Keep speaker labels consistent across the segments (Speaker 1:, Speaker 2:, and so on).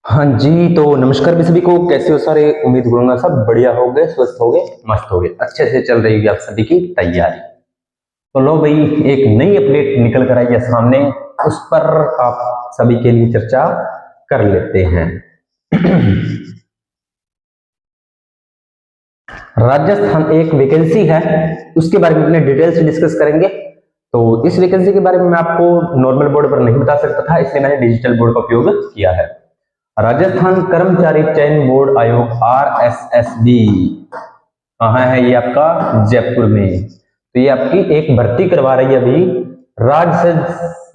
Speaker 1: हाँ जी, तो नमस्कार भी सभी को। कैसे हो सारे? उम्मीद करूंगा सब बढ़िया हो गए, स्वस्थ हो गए, मस्त हो गए, अच्छे से चल रही होगी आप सभी की तैयारी। तो लो भाई, एक नई अपडेट निकल कर आई है सामने, उस पर आप सभी के लिए चर्चा कर लेते हैं। राजस्थान एक वैकेंसी है, उसके बारे में अपने डिटेल से डिस्कस करेंगे। तो इस वैकेंसी के बारे में मैं आपको नॉर्मल बोर्ड पर नहीं बता सकता था, इसलिए मैंने डिजिटल बोर्ड का उपयोग किया है। राजस्थान कर्मचारी चयन बोर्ड आयोग RSSB कहाँ है? ये आपका जयपुर में। तो ये आपकी एक भर्ती करवा रही है अभी,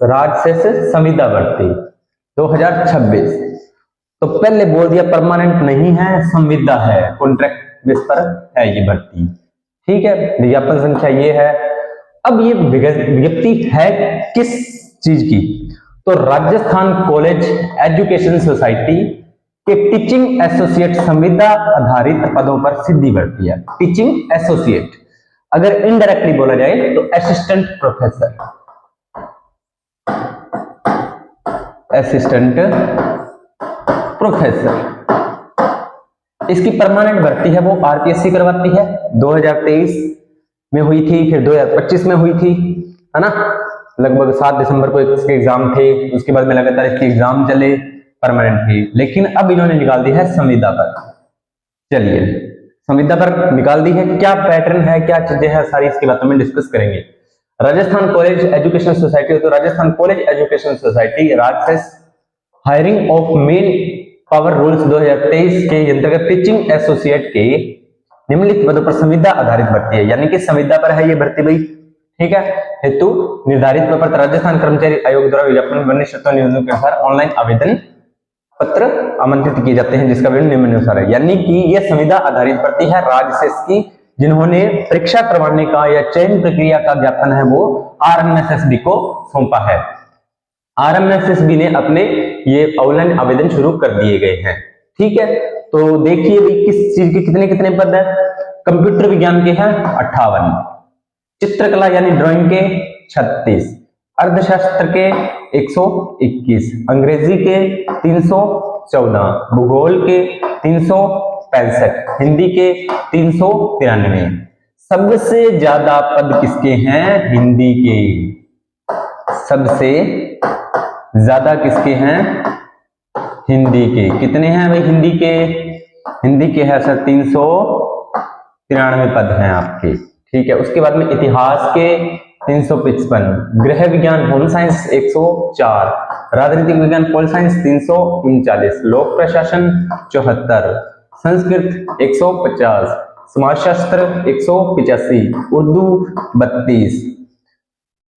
Speaker 1: राजसेस संविदा भर्ती 2026। तो पहले बोल दिया परमानेंट नहीं है, संविदा है, कॉन्ट्रैक्ट बेस पर है ये भर्ती। ठीक है, विज्ञापन संख्या ये है। अब ये विज्ञप्ति है किस चीज की? तो राजस्थान कॉलेज एजुकेशन सोसाइटी के टीचिंग एसोसिएट संविदा आधारित पदों पर सीधी भर्ती है। टीचिंग एसोसिएट, अगर इनडायरेक्टली बोला जाए तो असिस्टेंट प्रोफेसर, असिस्टेंट प्रोफेसर। इसकी परमानेंट भर्ती है वो आरपीएससी करवाती है। 2023 में हुई थी, फिर 2025 में हुई थी, है ना। लगभग 7 दिसंबर को इसके एग्जाम थे, उसके बाद में लगातार इसके एग्जाम चले, परमानेंट थी। लेकिन अब इन्होंने निकाल दी है संविदा पर। चलिए, संविदा पर निकाल दी है, क्या पैटर्न है, क्या चीजें हैं, सारी इसकी बातों में डिस्कस करेंगे। राजस्थान कॉलेज एजुकेशन सोसाइटी, तो राजस्थान कॉलेज एजुकेशन सोसाइटी राजसेस hiring of man power rules 2023 के अंतर्गत टीचिंग एसोसिएट के निम्नलिखित पदों पर संविदा आधारित भर्ती है, यानी कि संविदा पर है ये भर्ती भाई। ठीक है, हेतु निर्धारित पर राजस्थान कर्मचारी आयोग द्वारा विज्ञापन बनने शर्तों नियमों के अनुसार ऑनलाइन आवेदन पत्र आमंत्रित किए जाते हैं, जिसका विवरण निम्नानुसार है। यानी कि यह संविदा आधारित भर्ती है राजसेस की, जिन्होंने परीक्षा करवाने का या चयन प्रक्रिया का ज्ञापन है वो RMSSB को सौंपा है। RMSSB ने अपने ये ऑनलाइन आवेदन शुरू कर दिए गए हैं। ठीक है, तो देखिए भाई किस चीज के कितने कितने पद है। कंप्यूटर विज्ञान के हैं 58, चित्रकला यानी ड्राइंग के 36, अर्थशास्त्र के 121, अंग्रेजी के 314, भूगोल के 365, हिंदी के 393। सबसे ज्यादा पद किसके हैं? हिंदी के। सबसे ज्यादा किसके हैं? हिंदी के। कितने हैं भाई हिंदी के? हिंदी के है सर 393 पद हैं आपके। ठीक है, उसके बाद में इतिहास के 355, गृह विज्ञान होम साइंस 104, राजनीतिक विज्ञान पोल साइंस 339, लोक प्रशासन 74, संस्कृत 150, समाजशास्त्र 185, उर्दू 32,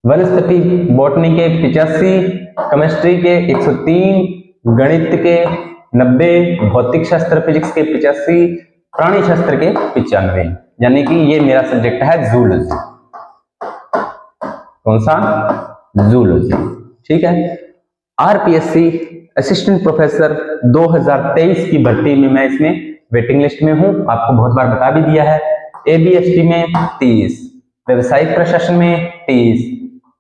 Speaker 1: वनस्पति बॉटनी के 85, केमिस्ट्री के 103, गणित के 90, भौतिक शास्त्र फिजिक्स के 85, प्राणी शास्त्र के 95। यानी कि ये मेरा सब्जेक्ट है जूलॉजी। कौन सा? जूलॉजी। ठीक है, आरपीएससी असिस्टेंट प्रोफेसर 2023 की भर्ती में मैं इसमें वेटिंग लिस्ट में हूं, आपको बहुत बार बता भी दिया है। एबीएसटी में 30, व्यवसायिक प्रशासन में 30,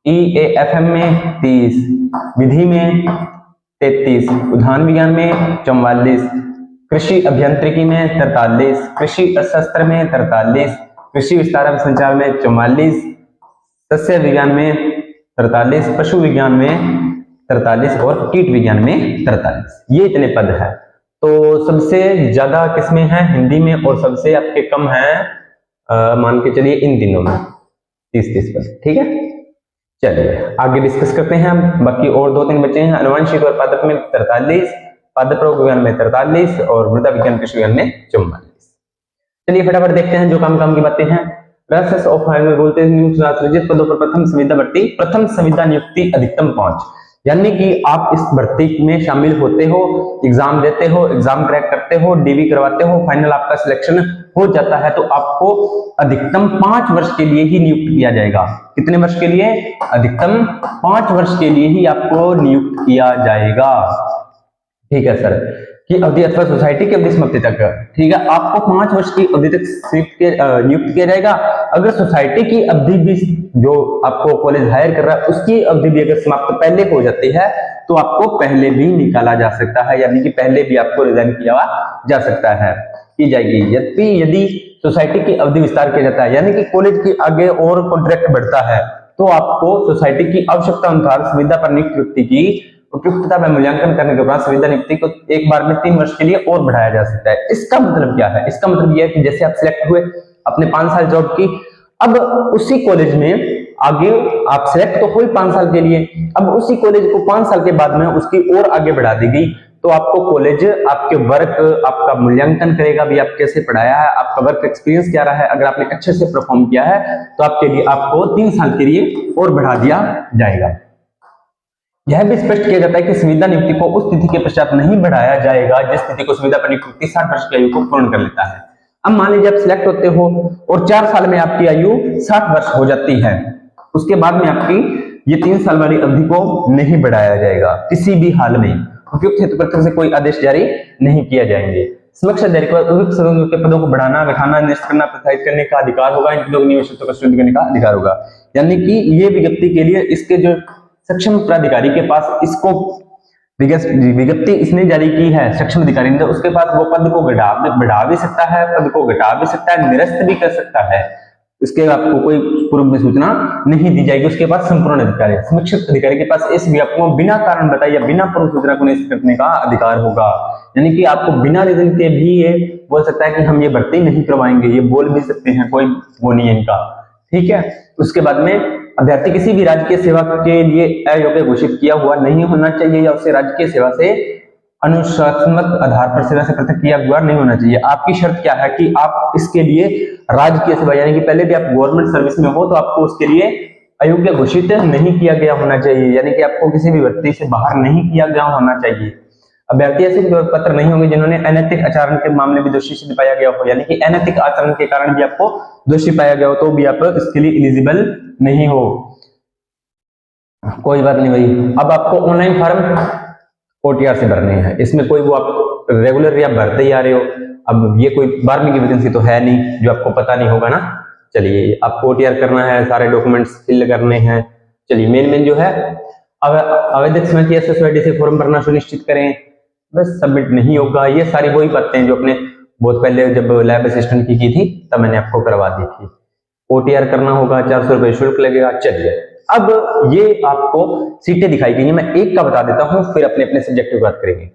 Speaker 1: EAFM में 30, विधि में 33, उद्यान विज्ञान में 44, कृषि अभियांत्रिकी में 43, कृषि अर्थशास्त्र में 43, कृषि विस्तार संचार में 44, सस्य विज्ञान में 43, पशु विज्ञान में 43 और कीट विज्ञान में 43। ये इतने पद है। तो सबसे ज्यादा किसमें है? हिंदी में, और सबसे आपके कम है मान के चलिए इन तीनों में 30-30 पद। ठीक है, चलिए आगे डिस्कस करते हैं हम। बाकी और 2-3 बच्चे हैं। अनुवांशिक और पादप में 43, पादप रोग विज्ञान में 43 और मृदा विज्ञान कृषि विज्ञान में 44। चलिए फटाफट देखते हैं जो काम की बातें हैं। प्रोसेस ऑफ हायरिंग बोलते हैं सृजित पदों पर प्रथम संविदा भर्ती, प्रथम संविदा नियुक्ति अधिकतम 5। यानी कि आप इस भर्ती में शामिल होते हो, एग्जाम देते हो, एग्जाम क्रैक करते हो, डीवी करवाते हो, फाइनल आपका सिलेक्शन हो जाता है, तो आपको अधिकतम 5 वर्ष के लिए ही नियुक्त किया जाएगा। कितने वर्ष के लिए? अधिकतम 5 वर्ष के लिए ही आपको नियुक्त किया जाएगा। ठीक है सर, की अवधि अथवा सोसाइटी की अवधि समाप्ति तक, ठीक है, आपको 5 वर्ष की अवधि तक नियुक्त किया जाएगा। अगर सोसाइटी की अवधि भी, जो आपको कॉलेज हायर कर रहा है उसकी अवधि भी अगर समाप्त पहले हो जाती है तो आपको पहले भी निकाला जा सकता है, यानी कि पहले भी आपको रिजाइन किया जा सकता है, की जाएगी। यदि सोसाइटी की अवधि विस्तार किया जाता है, यानी कि कॉलेज के आगे और कॉन्ट्रैक्ट बढ़ता है, तो आपको सोसाइटी की आवश्यकता अनुसार संविदा पर नियुक्त व्यक्ति की उपयुक्तता में मूल्यांकन करने के बाद संविदा नियुक्ति को एक बार में 3 वर्ष के लिए और बढ़ाया जा सकता है। इसका मतलब क्या है? इसका मतलब यह है कि जैसे आप सिलेक्ट हुए, आपने 5 साल जॉब की, अब उसी कॉलेज में आगे आप सिलेक्ट तो हुए 5 साल के लिए, अब उसी कॉलेज को 5 साल के बाद में उसकी और आगे बढ़ा दी गई, तो आपको कॉलेज आपके वर्क, आपका मूल्यांकन करेगा भी, आप कैसे पढ़ाया है, आपका वर्क एक्सपीरियंस क्या रहा है। अगर आपने अच्छे से परफॉर्म किया है तो आपके लिए आपको 3 साल के लिए और बढ़ा दिया जाएगा। यह भी स्पष्ट किया जाता है कि संविदा नियुक्ति को उस तिथि के पश्चात नहीं बढ़ाया जाएगा जिस तिथि को संविदा पर नियुक्त व्यक्ति 60 वर्ष की आयु को पूर्ण कर लेता है। अब मान लीजिए आप सिलेक्ट होते हो और 4 साल में आपकी आयु 60 वर्ष हो जाती है, उसके बाद में आपकी ये 3 साल वाली अवधि को नहीं बढ़ाया जाएगा किसी भी हाल में। उपयुक्त हेतु पत्र से कोई आदेश जारी नहीं किया जाएंगे। समक्ष अधिकारी को उपयुक्त सदस्यों के पदों को बढ़ाना, घटाना, नियुक्त करना, प्रत्याशित करने का अधिकार होगा। इन पदों को निवेशितों को शुद्ध करने का अधिकार होगा, यानी कि ये विज्ञप्ति के लिए इसके जो सक्षम प्राधिकारी के पास इसको विज्ञप्ति इसने जारी की है, सक्षम अधिकारी ने, उसके पास वो पद को बढ़ा भी सकता है, पद को घटा भी सकता है, निरस्त भी कर सकता है। इसके आपको कोई पूर्व में सूचना नहीं दी जाएगी, उसके पास संपूर्ण अधिकार है। समीक्षक अधिकारी के पास इस विज्ञप्ति को बिना कारण बताए या बिना पूर्व सूचना को निश्चित करने का अधिकार होगा, यानी कि आपको बिना रीजन के भी ये बोल सकता है कि हम ये भर्ती नहीं करवाएंगे, ये बोल भी सकते हैं, कोई वो नहीं है इनका, ठीक है। उसके बाद में अभ्यर्थी किसी भी राजकीय सेवा के लिए अयोग्य घोषित किया हुआ नहीं होना चाहिए या उसे राजकीय सेवा से अनुशासनात्मक आधार पर सेवा से पृथक किया हुआ नहीं होना चाहिए। आपकी शर्त क्या है कि आप इसके लिए राजकीय सेवा, यानी कि पहले भी आप गवर्नमेंट सर्विस में हो तो आपको उसके लिए अयोग्य घोषित नहीं किया गया होना चाहिए, यानी कि आपको किसी भी भर्ती से बाहर नहीं किया गया होना चाहिए। अभ्यर्थी ऐसे पत्र नहीं होंगे जिन्होंने अनैतिक आचरण के मामले में दोषी सिद्ध पाया गया हो, यानी कि अनैतिक आचरण के कारण भी आपको दोषी पाया गया हो तो भी आप इसके लिए एलिजिबल नहीं हो। कोई बात नहीं भाई। अब आपको ऑनलाइन फॉर्म OTR से भरने हैं, इसमें कोई वो आप रेगुलर या भरते ही आ रहे हो, अब ये कोई 12वीं की वैकेंसी तो है नहीं जो आपको पता नहीं होगा ना। चलिए आपको OTR करना है, सारे डॉक्यूमेंट्स फिल करने हैं। चलिए मेन जो है, आवेदक समय की सोसाइटी से फॉर्म भरना सुनिश्चित करें, बस सबमिट नहीं होगा। ये सारी वही बातें हैं जो अपने बहुत पहले जब लैब असिस्टेंट की थी तब मैंने आपको करवा दी थी। OTR करना होगा, 400 रुपये शुल्क लगेगा। चलिए अब ये आपको सीटें दिखाई गई हैं, मैं एक का बता देता हूं, फिर अपने अपने सब्जेक्ट की बात करेंगे।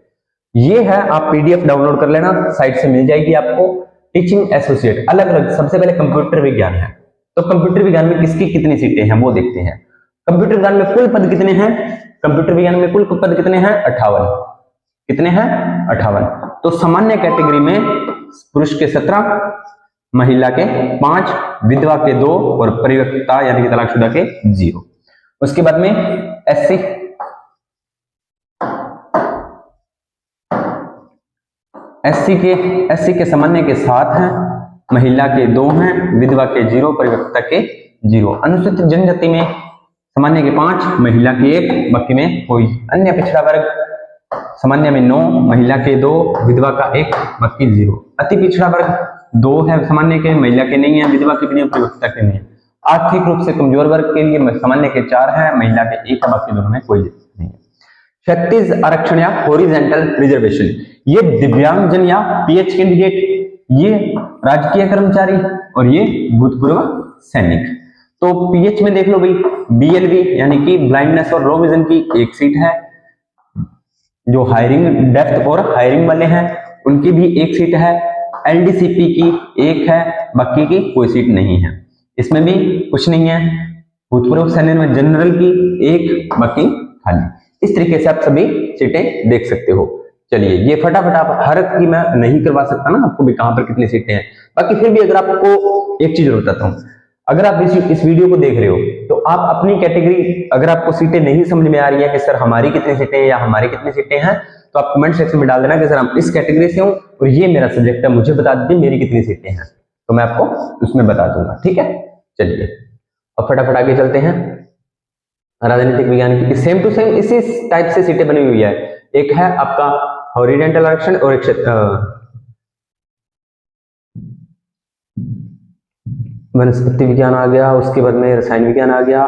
Speaker 1: ये है, आप PDF डाउनलोड कर लेना, साइट से मिल जाएगी आपको। टीचिंग एसोसिएट अलग अलग, सबसे पहले कंप्यूटर विज्ञान है, तो कंप्यूटर विज्ञान में किसकी कितनी सीटें हैं वो देखते हैं। कंप्यूटर विज्ञान में कुल पद कितने हैं? कंप्यूटर विज्ञान में कुल पद कितने हैं? 58। कितने हैं? 58। तो सामान्य कैटेगरी में पुरुष के 17, महिला के 5, विधवा के 2 और परिवक्ता यानी कि तलाकशुदा के 0। उसके बाद में SC के सामान्य के 7 हैं, महिला के 2 हैं, विधवा के 0, परिवक्ता के 0। अनुसूचित जनजाति में सामान्य के 5, महिला के 1, बाकी में कोई। अन्य पिछड़ा वर्ग सामान्य में 9, महिला के 2, विधवा का 1, बाकी 0। अति पिछड़ा वर्ग 2 है सामान्य के, महिला के नहीं है, विधवा के भी नहीं, परिवक्ता के नहीं है। आर्थिक रूप से कमजोर वर्ग के लिए सामान्य के 4 है, महिला के 1 है, बाकी दोनों में कोई नहीं है। क्षैतिज आरक्षण या हॉरिजॉन्टल रिजर्वेशन, ये दिव्यांगजन या PH कैंडिडेट, ये राजकीय कर्मचारी और ये भूतपूर्व सैनिक। तो PH में देख लो भाई, BLV यानी कि ब्लाइंडनेस और लो विजन की 1 सीट है। जो हायरिंग डेप्थ और हायरिंग वाले हैं उनकी भी 1 सीट है। LDCP की 1 है, बाकी की कोई सीट नहीं है। इसमें भी कुछ नहीं है। भूतपूर्व सैनिक में जनरल की 1, बाकी खाली। इस तरीके से आप सभी सीटें देख सकते हो। चलिए ये फटाफट आप हर की मैं नहीं करवा सकता ना आपको भी कहां पर कितनी सीटें हैं, बाकी फिर भी अगर आपको एक चीज बताता हूं, अगर आप इस वीडियो को देख रहे हो तो आप अपनी कैटेगरी, अगर आपको सीटें नहीं समझ में आ रही है कि सर हमारी कितनी सीटें हैं या हमारी कितनी सीटें हैं, तो आप कमेंट सेक्शन में डाल देना कि सर हम इस कैटेगरी से हूं और ये मेरा सब्जेक्ट है, मुझे बता दीजिए मेरी कितनी सीटें हैं, तो मैं आपको उसमें बता दूंगा। ठीक है, चलिए अब फटाफट आगे चलते हैं। राजनीतिक विज्ञान की सेम टू सेम इसी टाइप से सीटें बनी हुई है। एक है आपका हॉरिजेंटल आरक्षण और वनस्पति विज्ञान आ गया, उसके बाद में रसायन विज्ञान आ गया,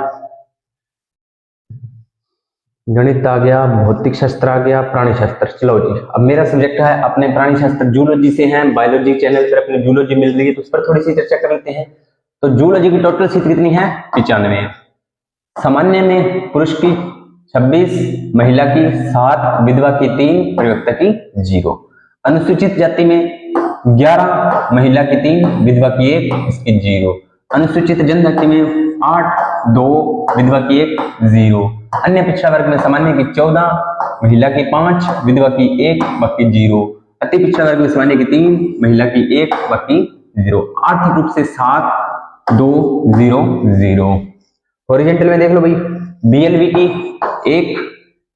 Speaker 1: गणित आ गया, भौतिक शास्त्र आ गया, प्राणी शास्त्र। चलो जी, अब मेरा सब्जेक्ट है अपने प्राणी शास्त्र, जूलॉजी से हैं, बायोलॉजी चैनल पर अपनी जूलॉजी मिल रही है तो उस पर थोड़ी सी चर्चा कर लेते हैं। तो जूलॉजी की टोटल सीट कितनी है? 95। सामान्य में पुरुष की 26, महिला की 7, विधवा की 3, परिवक्ता की 0। अनुसूचित जाति में 11, महिला की 3, विधवा की 1, इसकी 0। अनुसूचित जनजाति में 8, 2, विधवा की 1, 0। अन्य पिछड़ा वर्ग में सामान्य की 14, महिला की 5, विधवा की 1, बाकी 0। अति पिछड़ा वर्ग में सामान्य की 3, महिला की 1, बाकी 0। आर्थिक रूप से 7, 2, 0, 0। हॉरिजेंटल में देख लो भाई, बीएलवी की 1,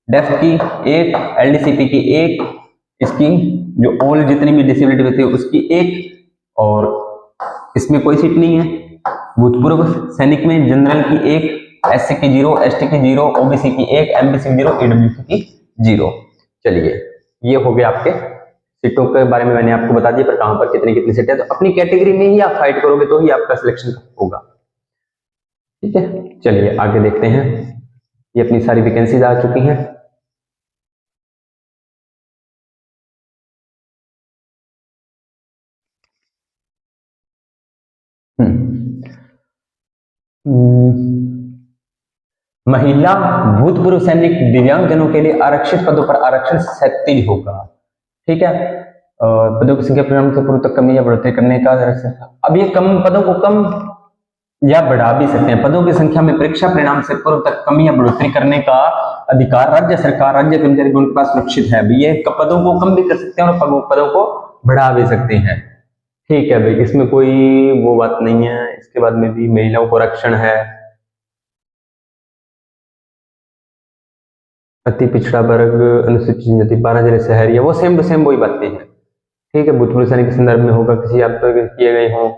Speaker 1: डेफ की 1, एलडीसीपी की 1, इसकी जो ऑल जितनी भी डिसेबिलिटी होती है उसकी 1, और इसमें कोई सीट नहीं है। भूतपूर्व सैनिक में जनरल की 1, एससी की 0, एसटी की 0, ओबीसी की 1, एमबीसी की 0, ईडब्ल्यूसी की 0। चलिए, ये हो गया आपके सीटों के बारे में मैंने आपको बता दिया, पर कहां पर कितनी कितनी सीट है। तो अपनी कैटेगरी में ही आप फाइट करोगे तो ही आपका सिलेक्शन होगा। ठीक है, चलिए आगे देखते हैं। ये अपनी सारी वैकेंसीज आ चुकी हैं। महिला भूतपूर्व सैनिक दिव्यांगजनों के लिए आरक्षित पदों पर आरक्षण 37 होगा। ठीक है, पदों की संख्या परिणाम से पूर्व तक कमी या बढ़ोतरी करने का। अब ये कम पदों को कम या बढ़ा भी सकते हैं। पदों की संख्या में परीक्षा परिणाम से पूर्व तक कमी या बढ़ोतरी करने का अधिकार राज्य सरकार, राज्य कर्मचारियों के पास सुरक्षित है। ये पदों को कम भी कर सकते हैं और पदों को बढ़ा भी सकते हैं। ठीक है भाई, इसमें कोई वो बात नहीं है। इसके बाद में भी महिलाओं को आरक्षण है। अति पिछड़ा वर्ग, अनुसूचित जनजाति, 12 जिले शहरी है, वो सेम टू सेम वही बातें हैं। ठीक है, भूतपूर्व सैनिक के संदर्भ में होगा, किसी आप किए गए हों।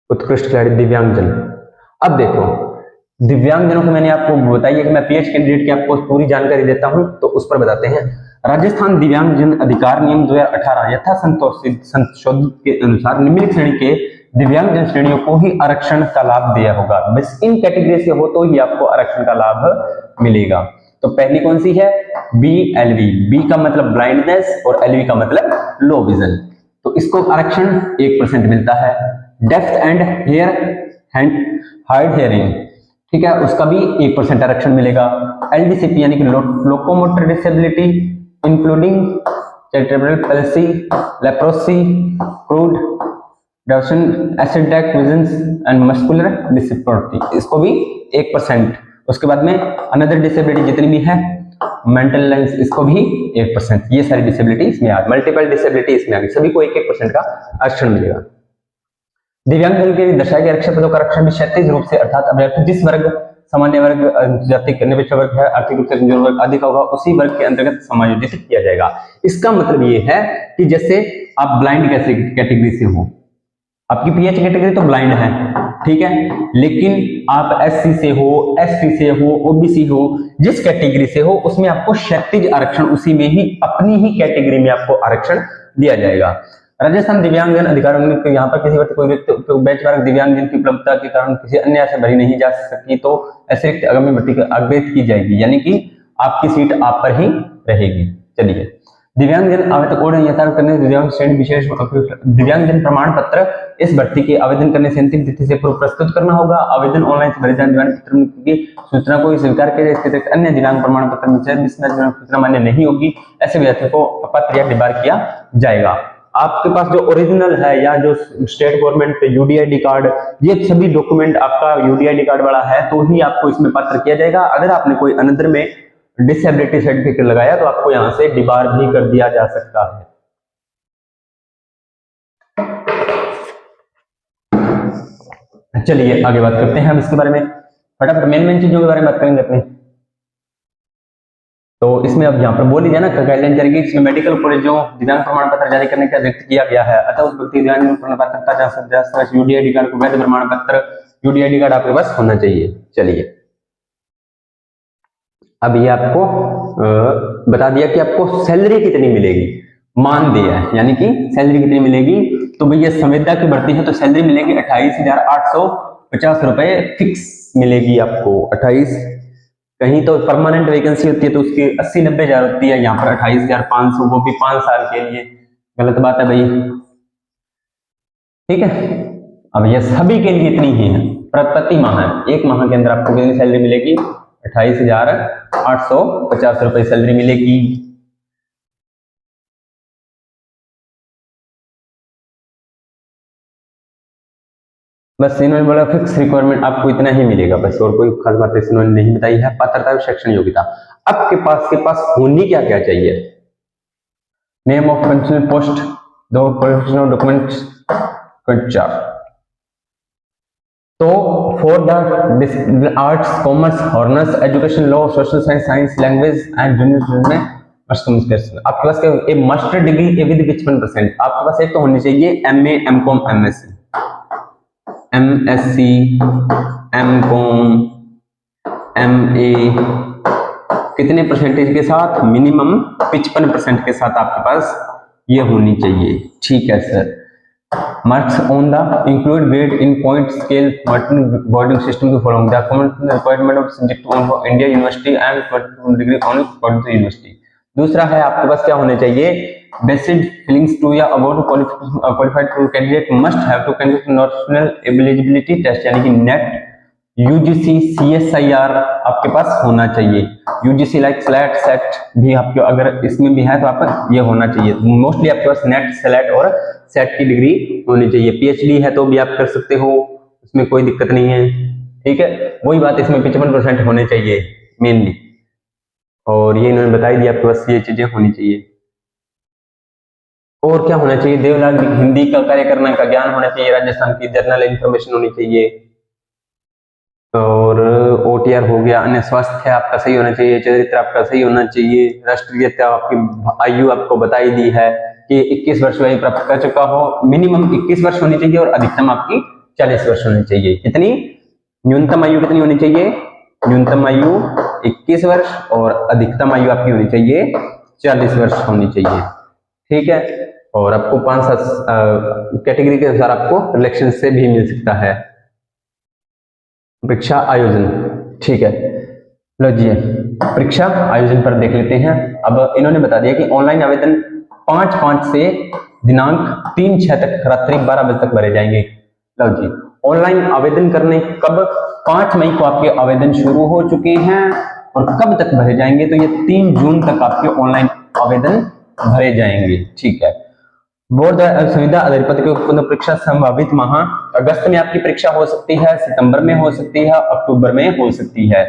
Speaker 1: उत्कृष्ट खिलाड़ी, दिव्यांगजन। अब देखो, दिव्यांगजनों को मैंने आपको बताइए कि मैं पीएच कैंडिडेट की आपको पूरी जानकारी देता हूं, तो उस पर बताते हैं। राजस्थान दिव्यांगजन अधिकार नियम 2018 यथा संशोधित के अनुसार निम्नलिखित श्रेणी के दिव्यांगजन श्रेणियों को ही आरक्षण का लाभ दिया होगा। बस इन कैटेगरी से हो तो ही आपको आरक्षण का लाभ मिलेगा। तो पहली कौन सी है? BLV। बी का मतलब ब्लाइंडनेस और LV का मतलब लो विजन। तो इसको आरक्षण 1% मिलता है। Deaf and hear hard hearing, ठीक है, उसका भी 1% आरक्षण मिलेगा। LDCP यानी कि locomotor disability including cerebral palsy, leprosy, crude Dawson, acid visions and muscular disability, इसको भी 1%। उसके बाद में अनदर डिसेबिलिटी जितनी भी है, मेंटल लेंस, इसको भी 1%। ये सारी डिसेबिलिटी इसमें आ गई, मल्टीपल डिसेबिलिटी इसमें आ गई, सभी को 1-1% का आरक्षण मिलेगा। दिव्यांगजन के लिए दर्शाए गए आरक्षण पदों का आरक्षण भी 36 रूप से, अर्थात अभ्यर्थी जिस वर्ग, सामान्य वर्ग, जाति, पिछड़ा वर्ग है, आर्थिक रूप से कमजोर वर्ग आदि का होगा, उसी वर्ग के अंतर्गत समायोजित किया जाएगा। इसका मतलब ये है कि जैसे आप ब्लाइंड कैसे कैटेगरी से हो, आपकी पीएच कैटेगरी तो ब्लाइंड है, ठीक है, लेकिन आप SC से हो, ST से हो, OBC हो, जिस कैटेगरी से हो उसमें आपको क्षैतिज आरक्षण, उसी में ही अपनी ही कैटेगरी में आपको आरक्षण दिया जाएगा। राजस्थान दिव्यांगजन अधिकार यहाँ पर किसी व्यक्ति कोई बैच वर्ग दिव्यांगजन की उपलब्धता के कारण किसी अन्य से भरी नहीं जा सकती तो अतिरिक्त आगामी भर्ती अग्रेत की जाएगी, यानी कि आपकी सीट आप पर ही रहेगी। चलिए, दिव्यांगजन आवेदक और यथार्थ करने दिव्यांग श्रेणी विशेष दिव्यांगजन प्रमाण पत्र इस भर्ती के आवेदन करने से अंतिम तिथि से पूर्व प्रस्तुत करना होगा। आवेदन ऑनलाइन से भरे जाने वाले पत्र की सूचना को स्वीकार किया जाए। इसके अन्य दिव्यांग प्रमाण पत्र में सूचना मान्य नहीं होगी, ऐसे विद्यार्थियों को पत्र या डिबार किया जाएगा। आपके पास जो ओरिजिनल है या जो स्टेट गवर्नमेंट UDID कार्ड, ये सभी डॉक्यूमेंट आपका UDID कार्ड वाला है तो ही आपको इसमें पत्र किया जाएगा। अगर आपने कोई अनदर में डिसेबिलिटी सर्टिफिकेट लगाया तो आपको यहां से डिबार भी कर दिया जा सकता है। चलिए आगे बात करते हैं हम इसके बारे में, फटाफट मेन चीजों के बारे में बात करेंगे अपने। तो इसमें अब यहाँ पर बोल दिया ना, गाइडलाइन जारी की, इसमें मेडिकल कॉलेजों दिव्यांग प्रमाण पत्र जारी करने का व्यक्त किया गया है। अतः उस व्यक्ति दिव्यांग प्रमाण पात्रता जा सकता है, UDID कार्ड को वैध प्रमाण पत्र, UDID कार्ड आपके पास होना चाहिए। चलिए अब ये आपको बता दिया कि आपको सैलरी कितनी मिलेगी, मान दिया है, यानी कि सैलरी कितनी मिलेगी। तो भैया संविदा की भर्ती है तो सैलरी मिलेगी 28,850 रुपए फिक्स मिलेगी आपको। 28, कहीं तो परमानेंट वैकेंसी होती है तो उसकी 80-90 हजार होती है, यहाँ पर 28,500, वो भी 5 साल के लिए। गलत बात है भाई, ठीक है। अब ये सभी के लिए इतनी ही है, प्रति माह है, एक माह के अंदर आपको कितनी सैलरी मिलेगी, 28,850 रुपए सैलरी मिलेगी। बस इन्होंने बोला फिक्स रिक्वायरमेंट आपको इतना ही मिलेगा बस, और कोई खास बात इन्होंने नहीं बताई है। पात्रता शैक्षणिक योग्यता आपके पास होनी क्या क्या चाहिए, नेम ऑफ फंक्शनल पोस्ट, दो प्रोफेशनल डॉक्यूमेंट्स, चार। तो for the arts, commerce, honours, education, law, social science, science, language and journalism में मस्ट कम्युनिकेशन, आपके पास क्या मास्टर डिग्री विद 55%, आपके पास एक तो होनी चाहिए MA, MCOM, MSc, MSc, MCOम, MA, कितने परसेंटेज के साथ, मिनिमम 55% के साथ आपके पास ये होनी चाहिए, ठीक है sir. Marks on the include grade in point scale boarding system to follow the requirement of subject on India University and degree on according to university। दूसरा है आपके पास क्या होने चाहिए, basic feelings to या about qualified candidate must have to conduct national eligibility test, यानी कि net, UGC, CSIR आपके पास होना चाहिए। UGC लाइक स्लैट, सेट भी आपके अगर इसमें भी है तो आपका ये होना चाहिए। मोस्टली आपके पास नेट, स्लैट और सेट की डिग्री होनी चाहिए। PhD है तो भी आप कर सकते हो, उसमें कोई दिक्कत नहीं है, ठीक है। वही बात, इसमें 55% होने चाहिए मेनली, और ये इन्होंने बताई दी आपके पास ये चीजें होनी चाहिए। और क्या होना चाहिए, देवनागरी हिंदी का कार्य करने का ज्ञान होना चाहिए, राजस्थान की जनरल इंफॉर्मेशन होनी चाहिए, और OTR हो गया, अन्य स्वास्थ्य आपका सही होना चाहिए, चरित्र आपका सही होना चाहिए, राष्ट्रीयता आपकी आयु आपको बताई दी है कि 21 वर्ष आयु प्राप्त कर चुका हो, मिनिमम 21 वर्ष होनी चाहिए, और अधिकतम आपकी 40 वर्ष होनी चाहिए। कितनी, न्यूनतम आयु कितनी होनी चाहिए, न्यूनतम आयु 21 वर्ष और अधिकतम आयु आपकी होनी चाहिए 40 वर्ष होनी चाहिए, ठीक है। और आपको 5 कैटेगरी के अनुसार आपको रिलेक्शन से भी मिल सकता है। परीक्षा आयोजन, ठीक है, लो जी परीक्षा आयोजन पर देख लेते हैं। अब इन्होंने बता दिया कि ऑनलाइन आवेदन 5/5 से दिनांक 3/6 तक रात्रि 12 बजे तक भरे जाएंगे। लो जी, ऑनलाइन आवेदन करने कब, 5 मई को आपके आवेदन शुरू हो चुके हैं, और कब तक भरे जाएंगे, तो ये 3 जून तक आपके ऑनलाइन आवेदन भरे जाएंगे, ठीक है। बोर्ड संविदा आधारित परीक्षा संभावित माह, अगस्त में आपकी परीक्षा हो सकती है, सितंबर में हो सकती है, अक्टूबर में हो सकती है।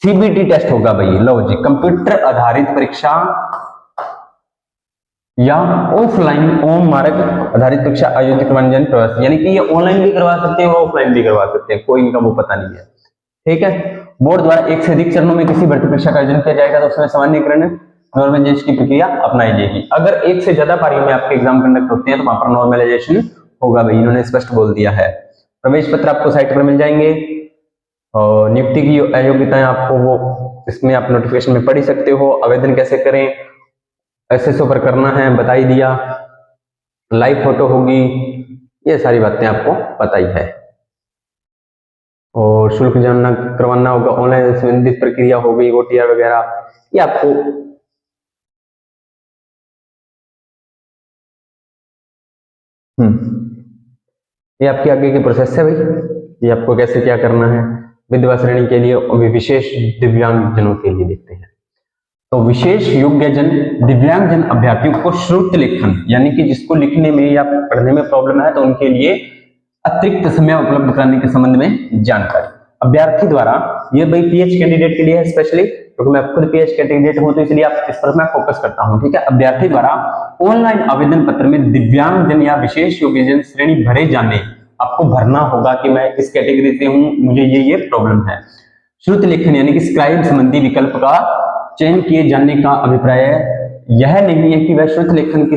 Speaker 1: CBT टेस्ट होगा भाई, लो जी, कंप्यूटर आधारित परीक्षा या ऑफलाइन ओम मार्ग आधारित परीक्षा आयोजित करवाने प्रयास, यानी कि ये ऑनलाइन भी करवा सकते हैं और ऑफलाइन भी करवा सकते हैं, कोई इनका वो पता नहीं है, ठीक है। बोर्ड द्वारा एक से अधिक चरणों में किसी भर्ती परीक्षा का आयोजन किया जाएगा तो उसमें सामान्यकरण नॉर्मलाइजेशन की प्रक्रिया अपनाई जाएगी। अगर एक से ज्यादा पारियों में आपके एग्जाम कंडक्ट होते हैं तो वहां पर नॉर्मलाइजेशन होगा भाई, इन्होंने स्पष्ट बोल दिया है। प्रवेश पत्र आपको साइट पर मिल जाएंगे, और नियुक्ति की योग्यताएं आपको वो इसमें आप नोटिफिकेशन में पढ़ ही सकते हो। आवेदन कैसे करें, SSO पर करना है, बता ही दिया, लाइव फोटो होगी, ये सारी बातें आपको पता ही है। और शुल्क जमा करवाना होगा, ऑनलाइन संबंधित प्रक्रिया हो गई, OTR वगैरह, ये आपको ये आपकी आगे की प्रोसेस है भाई, ये आपको कैसे क्या करना है। विधवा श्रेणी के लिए और विशेष दिव्यांग जनों के लिए देखते हैं। तो विशेष योग्य जन दिव्यांग जन अभ्यर्थियों को श्रुत लेखन, यानी कि जिसको लिखने में या पढ़ने में प्रॉब्लम है तो उनके लिए अतिरिक्त समय उपलब्ध कराने के संबंध में जानकारी अभ्यर्थी द्वारा, ये भाई PH कैंडिडेट के लिए है स्पेशली, क्योंकि मैं खुद PH कैंडिडेट हूं तो इसलिए आप इस पर मैं फोकस करता हूं, ठीक है। अभ्यर्थी द्वारा ऑनलाइन आवेदन पत्र में दिव्यांग जन या विशेष योग्य जन श्रेणी भरे जाने, आपको भरना होगा कि मैं इस कैटेगरी से हूं, मुझे ये प्रॉब्लम है। श्रुत लेखन यानी कि स्क्राइब संबंधी विकल्प का चयन किए जाने का अभिप्राय यह नहीं है कि वह श्रुत लेखन की